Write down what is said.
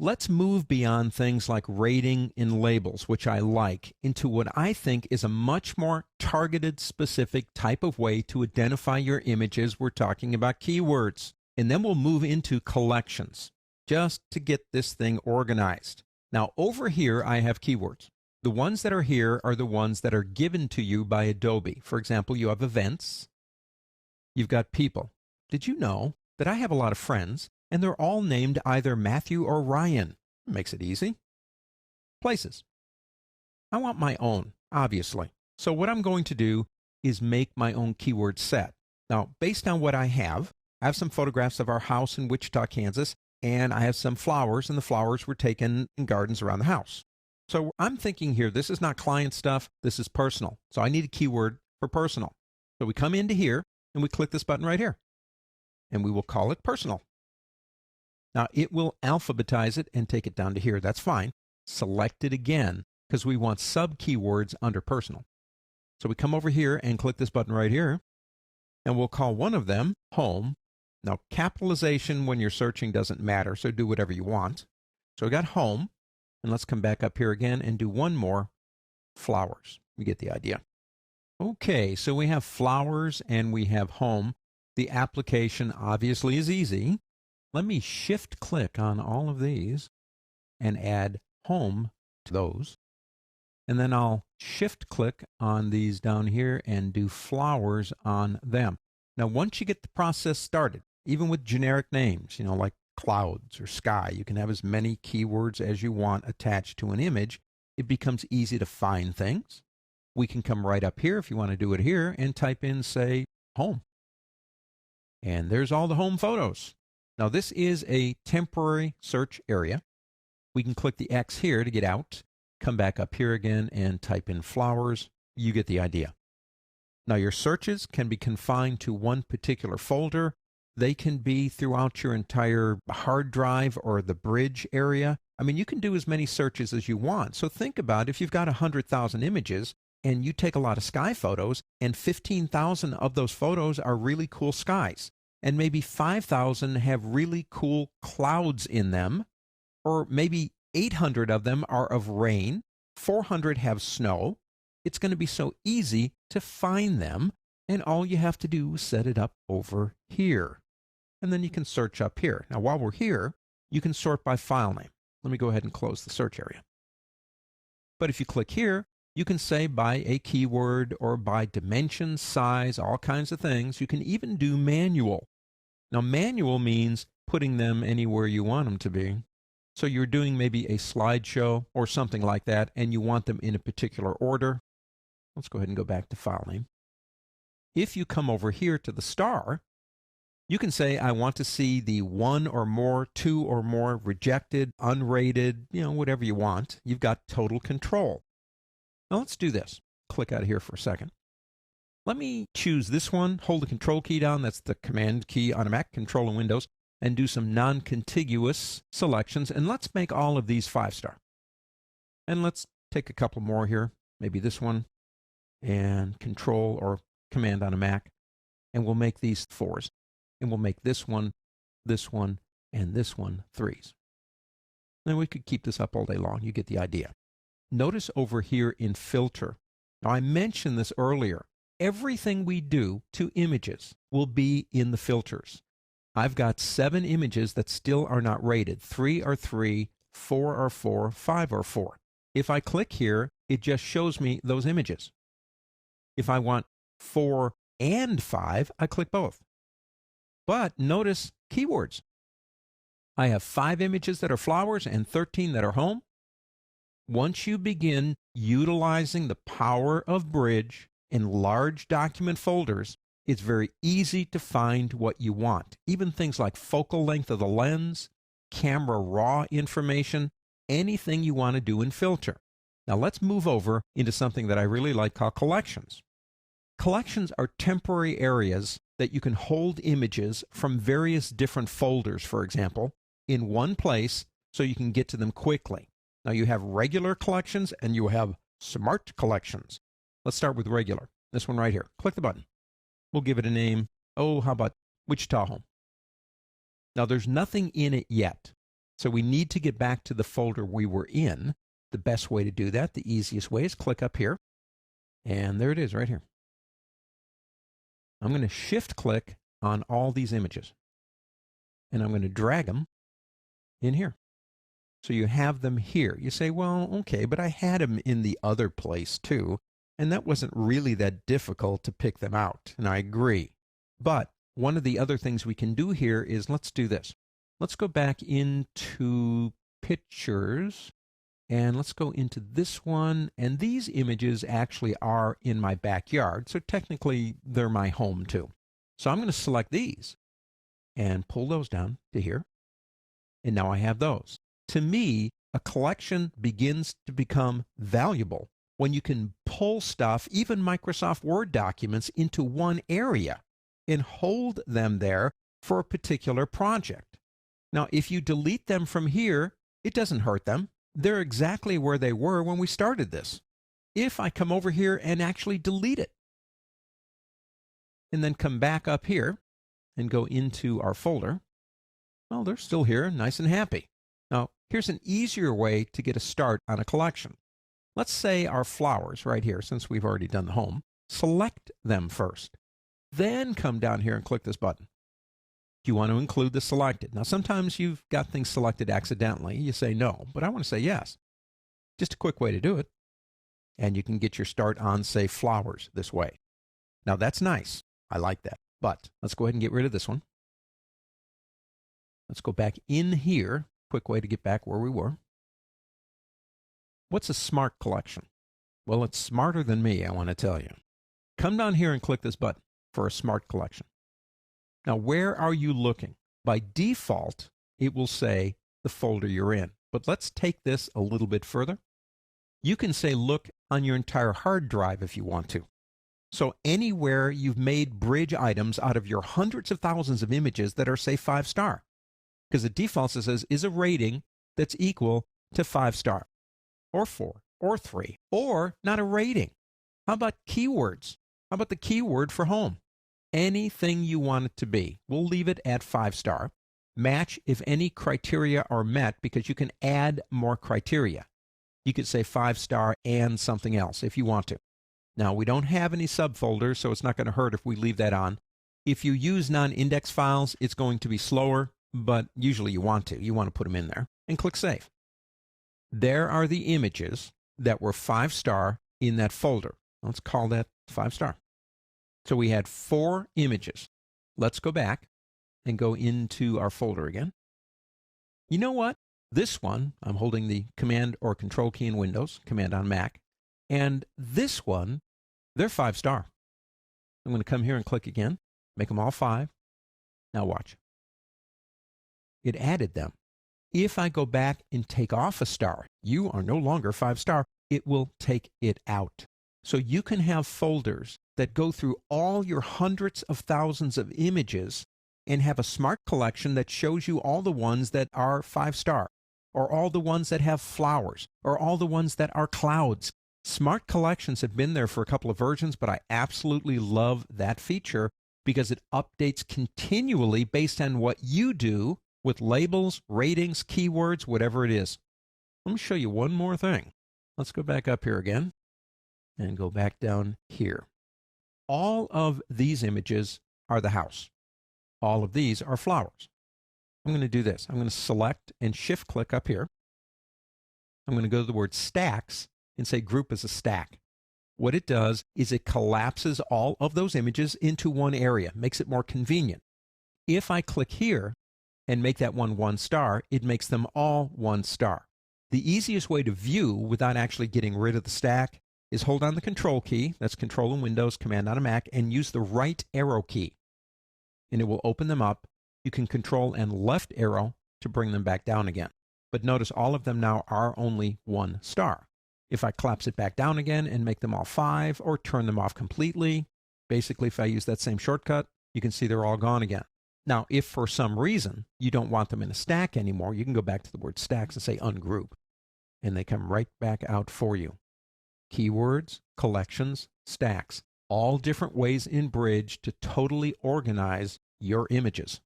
Let's move beyond things like rating and labels, which I like, into what I think is a much more targeted, specific type of way to identify your images. We're talking about keywords. And then we'll move into collections, just to get this thing organized. Now, over here, I have keywords. The ones that are here are the ones that are given to you by Adobe. For example, you have events, you've got people. Did you know that I have a lot of friends, and they're all named either Matthew or Ryan? Makes it easy. Places. I want my own, obviously. So what I'm going to do is make my own keyword set. Now, based on what I have some photographs of our house in Wichita, Kansas, and I have some flowers, and the flowers were taken in gardens around the house. So I'm thinking here, this is not client stuff, this is personal. So I need a keyword for personal. So we come into here, and we click this button right here, and we will call it personal. Now, it will alphabetize it and take it down to here. That's fine. Select it again, because we want sub-keywords under personal. So we come over here and click this button right here, and we'll call one of them home. Now, capitalization when you're searching doesn't matter, so do whatever you want. So we got home, and let's come back up here again and do one more, flowers. You get the idea. Okay, so we have flowers and we have home. The application obviously is easy. Let me shift click on all of these and add home to those. And then I'll shift click on these down here and do flowers on them. Now, once you get the process started, even with generic names, like clouds or sky, you can have as many keywords as you want attached to an image. It becomes easy to find things. We can come right up here if you want to do it here and type in, say, home. And there's all the home photos. Now, this is a temporary search area. We can click the X here to get out, come back up here again and type in flowers. You get the idea. Now, your searches can be confined to one particular folder. They can be throughout your entire hard drive or the bridge area. I mean, you can do as many searches as you want. So think about if you've got 100,000 images and you take a lot of sky photos, and 15,000 of those photos are really cool skies, and maybe 5,000 have really cool clouds in them, or maybe 800 of them are of rain, 400 have snow. It's going to be so easy to find them, and all you have to do is set it up over here. And then you can search up here. Now, while we're here, you can sort by file name. Let me go ahead and close the search area. But if you click here, you can say by a keyword or by dimension, size, all kinds of things. You can even do manual. Now, manual means putting them anywhere you want them to be. So you're doing maybe a slideshow or something like that, and you want them in a particular order. Let's go ahead and go back to file name. If you come over here to the star, you can say, I want to see the 1 or more, 2 or more, rejected, unrated, whatever you want. You've got total control. Now let's do this. Click out of here for a second. Let me choose this one, hold the control key down, that's the command key on a Mac, control in Windows, and do some non-contiguous selections, and let's make all of these 5-star. And let's take a couple more here, maybe this one, and control or command on a Mac, and we'll make these 4s. And we'll make this one, and this one 3s. Then we could keep this up all day long. You get the idea. Notice over here in filter. Now, I mentioned this earlier. Everything we do to images will be in the filters. I've got 7 images that still are not rated. 3 are 3, 4 are 4, 5 are 4. If I click here, it just shows me those images. If I want 4 and 5, I click both. But notice keywords. I have 5 images that are flowers and 13 that are home. Once you begin utilizing the power of Bridge in large document folders, it's very easy to find what you want. Even things like focal length of the lens, camera raw information, anything you want to do in filter. Now let's move over into something that I really like called collections. Collections are temporary areas that you can hold images from various different folders, for example, in one place so you can get to them quickly. Now you have regular collections and you have smart collections. Let's start with regular. This one right here. Click the button. We'll give it a name. Oh, how about Wichita Home? Now there's nothing in it yet. So we need to get back to the folder we were in. The best way to do that, the easiest way, is click up here. And there it is right here. I'm going to shift click on all these images. And I'm going to drag them in here. So you have them here. You say, well, okay, but I had them in the other place too. And that wasn't really that difficult to pick them out. And I agree. But one of the other things we can do here is, let's do this. Let's go back into pictures. And let's go into this one. And these images actually are in my backyard. So technically, they're my home too. So I'm going to select these and pull those down to here. And now I have those. To me, a collection begins to become valuable when you can pull stuff, even Microsoft Word documents, into one area and hold them there for a particular project. Now, if you delete them from here, it doesn't hurt them. They're exactly where they were when we started this. If I come over here and actually delete it, and then come back up here and go into our folder, well, they're still here, nice and happy. Now, here's an easier way to get a start on a collection. Let's say our flowers right here, since we've already done the home. Select them first. Then come down here and click this button. Do you want to include the selected? Now, sometimes you've got things selected accidentally. You say no, but I want to say yes. Just a quick way to do it. And you can get your start on, say, flowers this way. Now, that's nice. I like that. But let's go ahead and get rid of this one. Let's go back in here. Quick way to get back where we were. What's a smart collection? Well, it's smarter than me, I want to tell you. Come down here and click this button for a smart collection. Now, where are you looking? By default, it will say the folder you're in. But let's take this a little bit further. You can say look on your entire hard drive if you want to. So anywhere you've made bridge items out of your hundreds of thousands of images that are, say, 5-star. Because the default says is a rating that's equal to 5-star, or 4, or 3, or not a rating. How about keywords? How about the keyword for home? Anything you want it to be. We'll leave it at 5-star. Match if any criteria are met, because you can add more criteria. You could say 5-star and something else if you want to. Now, we don't have any subfolders, so it's not going to hurt if we leave that on. If you use non-index files, it's going to be slower, but usually you want to. You want to put them in there. And click Save. There are the images that were 5-star in that folder. Let's call that 5-star. So we had 4 images. Let's go back and go into our folder again. You know what? This one, I'm holding the Command or Control key in Windows, Command on Mac, and this one, they're 5-star. I'm going to come here and click again, make them all 5. Now watch. It added them. If I go back and take off a star, you are no longer 5-star, it will take it out. So you can have folders that go through all your hundreds of thousands of images and have a smart collection that shows you all the ones that are 5-star, or all the ones that have flowers, or all the ones that are clouds. Smart collections have been there for a couple of versions, but I absolutely love that feature because it updates continually based on what you do with labels, ratings, keywords, whatever it is. Let me show you one more thing. Let's go back up here again and go back down here. All of these images are the house. All of these are flowers. I'm going to do this. I'm going to select and shift click up here. I'm going to go to the word stacks and say group as a stack. What it does is it collapses all of those images into one area, makes it more convenient. If I click here and make that one 1-star, it makes them all 1-star. The easiest way to view without actually getting rid of the stack is hold on the Control key, that's Control in Windows, Command on a Mac, and use the right arrow key. And it will open them up. You can Control and left arrow to bring them back down again. But notice all of them now are only 1-star. If I collapse it back down again and make them all 5 or turn them off completely, basically if I use that same shortcut, you can see they're all gone again. Now, if for some reason you don't want them in a stack anymore, you can go back to the word stacks and say ungroup, and they come right back out for you. Keywords, collections, stacks, all different ways in Bridge to totally organize your images.